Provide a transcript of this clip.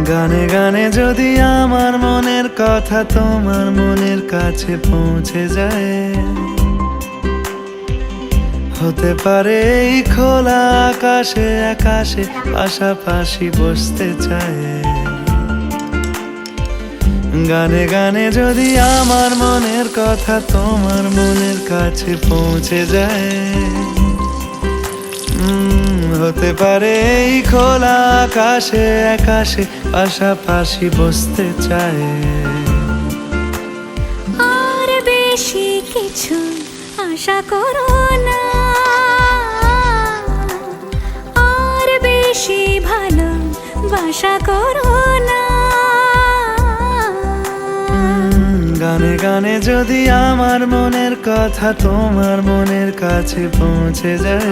গানে গানে যদি আমার মনের কথা তোমার মনের কাছে পৌঁছে যায়, হতে পারে এই খোলা আকাশে আকাশে পাশাপাশি বসতে চায়। গানে গানে যদি আমার মনের কথা তোমার মনের কাছে পৌঁছে যায়, হতে পারে এই খোলা আকাশে আকাশে পাশাপাশি বসতে চায়। আর বেশি কিছু আশা করো না, আর বেশি ভালোবাসা করো না। গানে গানে যদি আমার মনের কথা তোমার মনের কাছে পৌঁছে যায়,